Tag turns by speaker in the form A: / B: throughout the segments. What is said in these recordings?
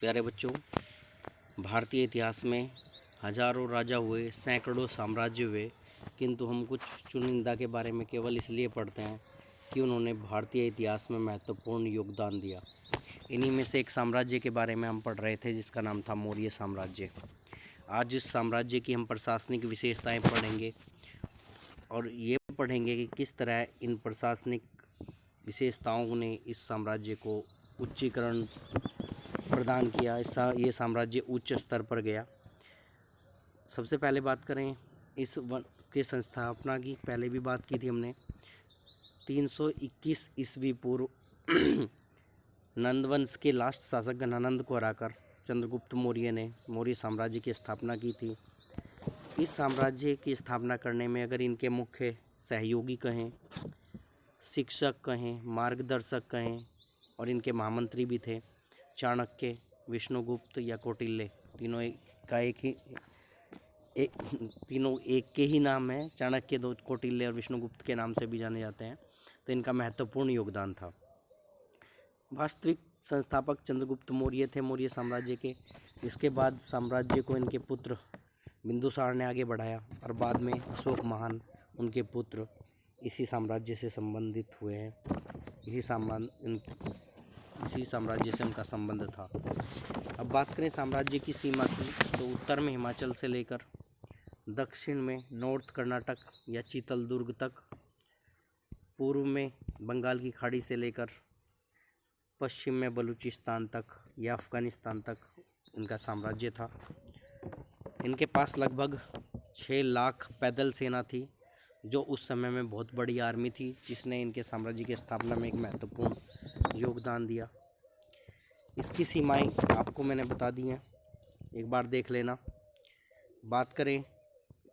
A: प्यारे बच्चों, भारतीय इतिहास में हजारों राजा हुए, सैकड़ों साम्राज्य हुए, किंतु हम कुछ चुनिंदा के बारे में केवल इसलिए पढ़ते हैं कि उन्होंने भारतीय इतिहास में महत्वपूर्ण योगदान दिया। इन्हीं में से एक साम्राज्य के बारे में हम पढ़ रहे थे जिसका नाम था मौर्य साम्राज्य। आज इस साम्राज्य की हम प्रशासनिक विशेषताएं पढ़ेंगे और ये पढ़ेंगे कि किस तरह इन प्रशासनिक विशेषताओं ने इस साम्राज्य को उच्चीकरण प्रदान किया। ये साम्राज्य उच्च स्तर पर गया। सबसे पहले बात करें इस वन के संस्थापना की। पहले भी बात की थी हमने। 321 ईस्वी पूर्व नंदवंश के लास्ट शासक घनानंद को हराकर चंद्रगुप्त मौर्य ने मौर्य साम्राज्य की स्थापना की थी। इस साम्राज्य की स्थापना करने में अगर इनके मुख्य सहयोगी कहें, शिक्षक कहें, मार्गदर्शक कहें और इनके महामंत्री भी थे, चाणक्य, विष्णुगुप्त या कौटिल्य, तीनों एक के ही नाम है। चाणक्य, कौटिल्य और विष्णुगुप्त के नाम से भी जाने जाते हैं। तो इनका महत्वपूर्ण योगदान था। वास्तविक संस्थापक चंद्रगुप्त मौर्य थे मौर्य साम्राज्य के। इसके बाद साम्राज्य को इनके पुत्र बिंदुसार ने आगे बढ़ाया और बाद में अशोक महान, उनके पुत्र इसी साम्राज्य से संबंधित हुए हैं। इसी साम्राज्य से उनका संबंध था। अब बात करें साम्राज्य की सीमा की, तो उत्तर में हिमाचल से लेकर दक्षिण में नॉर्थ कर्नाटक या चितलदुर्ग तक, पूर्व में बंगाल की खाड़ी से लेकर पश्चिम में बलूचिस्तान तक या अफ़गानिस्तान तक इनका साम्राज्य था। इनके पास लगभग 6 लाख पैदल सेना थी, जो उस समय में बहुत बड़ी आर्मी थी, जिसने इनके साम्राज्य की स्थापना में एक महत्वपूर्ण योगदान दिया। इसकी सीमाएं आपको मैंने बता दी हैं, एक बार देख लेना। बात करें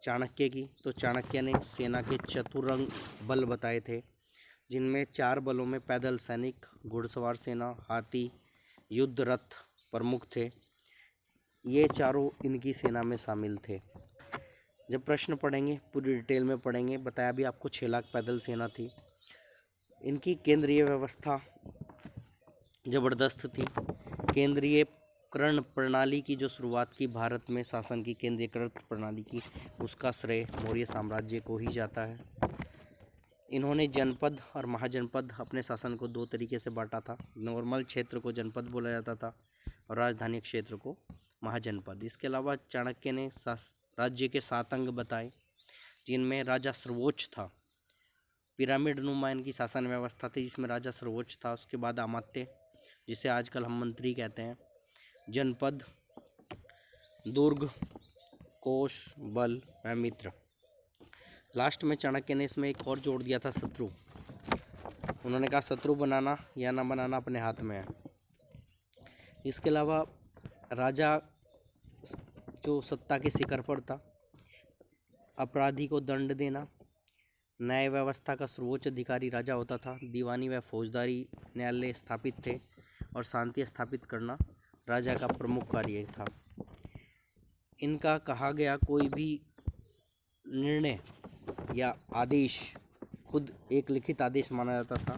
A: चाणक्य की, तो चाणक्य ने सेना के चतुरंग बल बताए थे, जिनमें 4 बलों में पैदल सैनिक, घुड़सवार सेना, हाथी, युद्ध रथ प्रमुख थे। ये चारों इनकी सेना में शामिल थे। जब प्रश्न पढ़ेंगे पूरी डिटेल में पढ़ेंगे। बताया भी आपको 6 लाख पैदल सेना थी। इनकी केंद्रीय व्यवस्था ज़बरदस्त थी। केंद्रीयकरण प्रणाली की जो शुरुआत की भारत में, शासन की केंद्रीकृत प्रणाली की, उसका श्रेय मौर्य साम्राज्य को ही जाता है। इन्होंने जनपद और महाजनपद अपने शासन को 2 तरीके से बांटा था। नॉर्मल क्षेत्र को जनपद बोला जाता था और राजधानी क्षेत्र को महाजनपद। इसके अलावा चाणक्य ने राज्य के 7 अंग बताए, जिनमें राजा सर्वोच्च था। पिरामिड नुमा इनकी शासन व्यवस्था थी, जिसमें राजा सर्वोच्च था। उसके बाद अमात्य, जिसे आजकल हम मंत्री कहते हैं, जनपद, दुर्ग, कोष, बल व मित्र। लास्ट में चाणक्य ने इसमें एक और जोड़ दिया था, शत्रु। उन्होंने कहा शत्रु बनाना या ना बनाना अपने हाथ में है। इसके अलावा राजा जो सत्ता के शिखर पर था, अपराधी को दंड देना, न्याय व्यवस्था का सर्वोच्च अधिकारी राजा होता था, दीवानी व फौजदारी न्यायालय स्थापित थे और शांति स्थापित करना राजा का प्रमुख कार्य था। इनका कहा गया कोई भी निर्णय या आदेश खुद एक लिखित आदेश माना जाता था।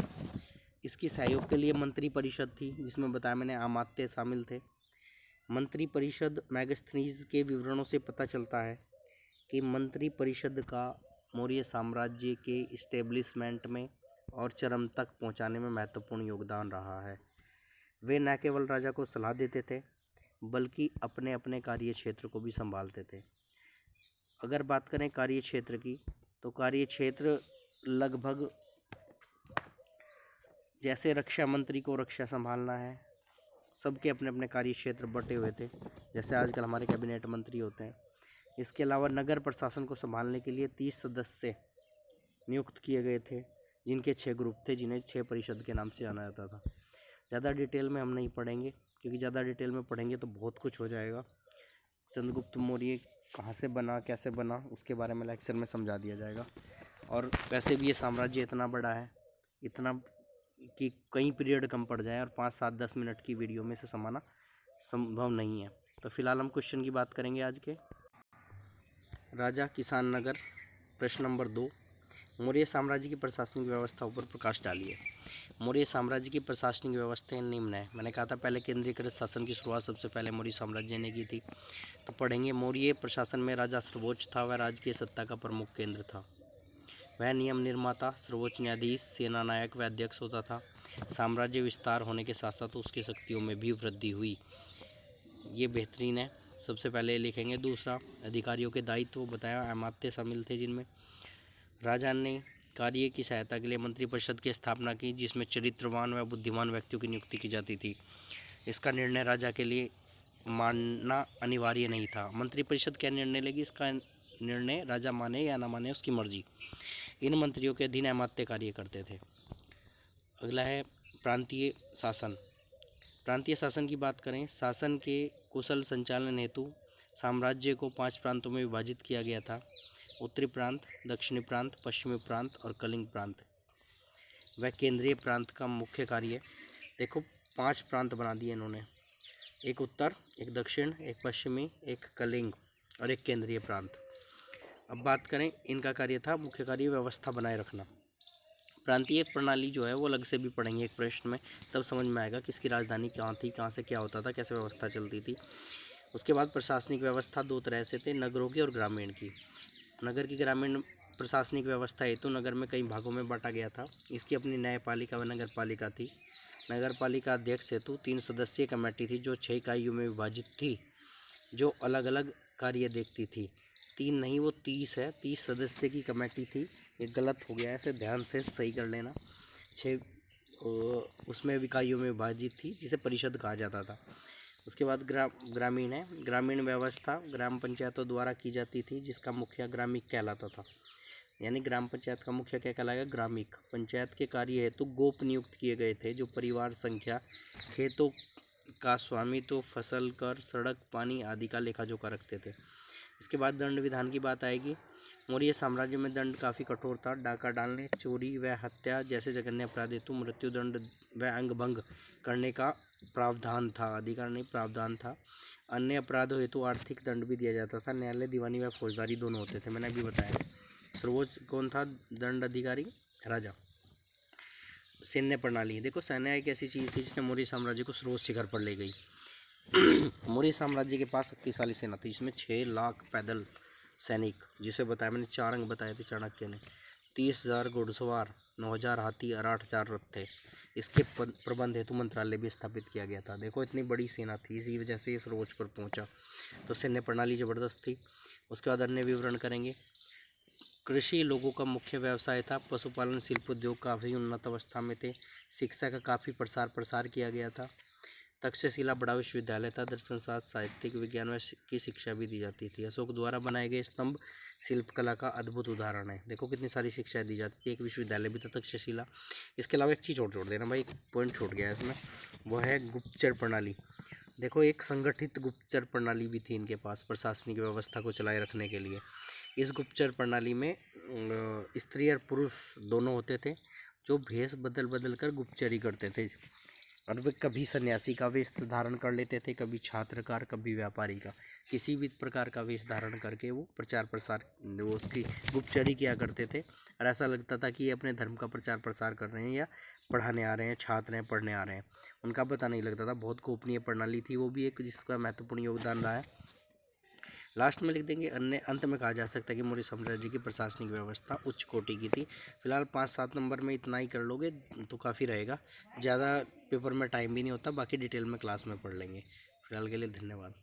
A: इसकी सहयोग के लिए मंत्री परिषद थी, जिसमें बताया मैंने अमात्य शामिल थे। मंत्री परिषद मैगस्थनीज के विवरणों से पता चलता है कि मंत्री परिषद का मौर्य साम्राज्य के इस्टेब्लिशमेंट में और चरम तक पहुंचाने में महत्वपूर्ण योगदान रहा है। वे न केवल राजा को सलाह देते थे, बल्कि अपने अपने कार्य क्षेत्र को भी संभालते थे। अगर बात करें कार्य क्षेत्र की, तो कार्य क्षेत्र लगभग जैसे रक्षा मंत्री को रक्षा संभालना है, सबके अपने अपने कार्य क्षेत्र बटे हुए थे, जैसे आजकल हमारे कैबिनेट मंत्री होते हैं। इसके अलावा नगर प्रशासन को संभालने के लिए 30 सदस्य नियुक्त किए गए थे, जिनके 6 ग्रुप थे, जिन्हें 6 परिषद के नाम से जाना जाता था। ज़्यादा डिटेल में हम नहीं पढ़ेंगे, क्योंकि ज़्यादा डिटेल में पढ़ेंगे तो बहुत कुछ हो जाएगा। चंद्रगुप्त मौर्य कहाँ से बना, कैसे बना, उसके बारे में लेक्चर में समझा दिया जाएगा। और वैसे भी ये साम्राज्य इतना बड़ा है, इतना कि कई पीरियड कम पड़ जाए और 5, 7, 10 मिनट की वीडियो में से समाना संभव नहीं है। तो फिलहाल हम क्वेश्चन की बात करेंगे आज के। राजा किसान नगर, प्रश्न नंबर 2। मौर्य साम्राज्य की प्रशासनिक व्यवस्था पर प्रकाश डालिए। मौर्य साम्राज्य की प्रशासनिक व्यवस्था निम्न है। मैंने कहा था पहले केंद्रीकृत शासन की शुरुआत सबसे पहले मौर्य साम्राज्य ने की थी। तो पढ़ेंगे, मौर्य प्रशासन में राजा सर्वोच्च था, वह राजकीय सत्ता का प्रमुख केंद्र था। वह नियम निर्माता, सर्वोच्च न्यायाधीश, सेना नायक व अध्यक्ष होता था। साम्राज्य विस्तार होने के साथ साथ उसकी शक्तियों में भी वृद्धि हुई। ये बेहतरीन है, सबसे पहले लिखेंगे। दूसरा, अधिकारियों के दायित्व बताया, अमात्य शामिल थे जिनमें राजा ने कार्य की सहायता के लिए मंत्रिपरिषद की स्थापना की, जिसमें चरित्रवान व बुद्धिमान व्यक्तियों की नियुक्ति की जाती थी। इसका निर्णय राजा के लिए मानना अनिवार्य नहीं था। मंत्रिपरिषद क्या निर्णय लेगी, इसका निर्णय राजा माने या ना माने उसकी मर्जी। इन मंत्रियों के अधीन अमात्य कार्य करते थे। अगला है प्रांतीय शासन। प्रांतीय शासन की बात करें, शासन के कुशल संचालन हेतु साम्राज्य को 5 प्रांतों में विभाजित किया गया था। उत्तरी प्रांत, दक्षिणी प्रांत, पश्चिमी प्रांत और कलिंग प्रांत। वह केंद्रीय प्रांत का मुख्य कार्य, देखो 5 प्रांत बना दिए इन्होंने, एक उत्तर, एक दक्षिण, एक पश्चिमी, एक कलिंग और एक केंद्रीय प्रांत। अब बात करें, इनका कार्य था, मुख्य कार्य व्यवस्था बनाए रखना। प्रांतीय प्रणाली जो है वो अलग से भी पढ़ेंगे एक प्रश्न में, तब समझ में आएगा किसकी राजधानी कहाँ थी, कहाँ से क्या होता था, कैसे व्यवस्था चलती थी। उसके बाद प्रशासनिक व्यवस्था 2 तरह से थे, नगरों की और ग्रामीण की। नगर की ग्रामीण प्रशासनिक व्यवस्था हेतु नगर में कई भागों में बांटा गया था। इसकी अपनी न्यायपालिका व नगर पालिका थी। नगर पालिका अध्यक्ष हेतु 3 सदस्यीय कमेटी थी जो 6 इकाइयों में विभाजित थी, जो अलग अलग कार्य देखती थी। 3 नहीं, वो 30 है, 30 सदस्य की कमेटी थी। ये गलत हो गया है, इसे ध्यान से सही कर लेना। 6 उसमें इकाइयों में विभाजित थी, जिसे परिषद कहा जाता था। उसके बाद ग्रामीण है। ग्रामीण व्यवस्था ग्राम पंचायतों द्वारा की जाती थी, जिसका मुखिया ग्रामीण कहलाता था। यानी ग्राम पंचायत का मुखिया क्या कहलाएगा, ग्रामीण। पंचायत के कार्य हेतु गोप नियुक्त किए गए थे, जो परिवार संख्या, खेतों का स्वामित्व, फसल कर, सड़क, पानी आदि का लेखा जोखा रखते थे। इसके बाद दंड विधान की बात आएगी। मौर्य साम्राज्य में दंड काफ़ी कठोर था। डाका डालने, चोरी व हत्या जैसे जघन्य अपराध हेतु मृत्युदंड व अंगभंग करने का प्रावधान था, अधिकार नहीं प्रावधान था। अन्य अपराधों हेतु आर्थिक दंड भी दिया जाता था। न्यायालय दीवानी व फौजदारी दोनों होते थे, मैंने अभी बताया। सर्वोच्च कौन था दंड अधिकारी, राजा। सैन्य प्रणाली, देखो सेना एक ऐसी चीज़ थी जिसने मौर्य साम्राज्य को सर्वोच्च शिखर पर ले गई। मौर्य साम्राज्य के पास शक्तिशाली सेना थी, जिसमें 6 लाख पैदल सैनिक, जिसे बताया मैंने 4 अंग बताए थे चाणक्य ने, 30,000 घुड़सवार, 9,000 हाथी और 8,000 रथ थे। इसके प्रबंध हेतु मंत्रालय भी स्थापित किया गया था। देखो इतनी बड़ी सेना थी, इसी वजह से ये सर्वोच्च पर पहुंचा। तो सैन्य प्रणाली ज़बरदस्त थी। उसके बाद अन्य विवरण करेंगे। कृषि लोगों का मुख्य व्यवसाय था। पशुपालन, शिल्प उद्योग काफ़ी उन्नत अवस्था में थे। शिक्षा का काफ़ी प्रसार किया गया था। तक्षशिला बड़ा विश्वविद्यालय था। दर्शन शास्त्र, साहित्यिक, विज्ञान की शिक्षा भी दी जाती थी। अशोक द्वारा बनाए गए स्तंभ शिल्पकला का अद्भुत उदाहरण है। देखो कितनी सारी शिक्षा दी जाती थी। एक विश्वविद्यालय भी था तक्षशिला। इसके अलावा एक चीज़ और जोड़ देना भाई, एक पॉइंट छूट गया है इसमें, वो है गुप्तचर प्रणाली। देखो एक संगठित गुप्तचर प्रणाली भी थी इनके पास, प्रशासनिक व्यवस्था को चलाए रखने के लिए। इस गुप्तचर प्रणाली में स्त्री और पुरुष दोनों होते थे, जो भेष बदल बदल कर गुप्तचरी करते थे। और वे कभी सन्यासी का वेश धारण कर लेते थे, कभी छात्रकार, कभी व्यापारी का, किसी भी प्रकार का वेश धारण करके वो प्रचार प्रसार, वो उसकी गुप्तचरी किया करते थे। और ऐसा लगता था कि ये अपने धर्म का प्रचार प्रसार कर रहे हैं या पढ़ाने आ रहे हैं, छात्र हैं, पढ़ने आ रहे हैं। उनका पता नहीं लगता था। बहुत गोपनीय प्रणाली थी वो भी एक, जिसका महत्वपूर्ण योगदान रहा है। लास्ट में लिख देंगे अन्य। अंत में कहा जा सकता है कि मौर्य साम्राज्य की प्रशासनिक व्यवस्था उच्च कोटि की थी। फिलहाल 5-7 नंबर में इतना ही कर लोगे तो काफ़ी रहेगा, ज़्यादा पेपर में टाइम भी नहीं होता, बाकी डिटेल में क्लास में पढ़ लेंगे। फिलहाल के लिए धन्यवाद।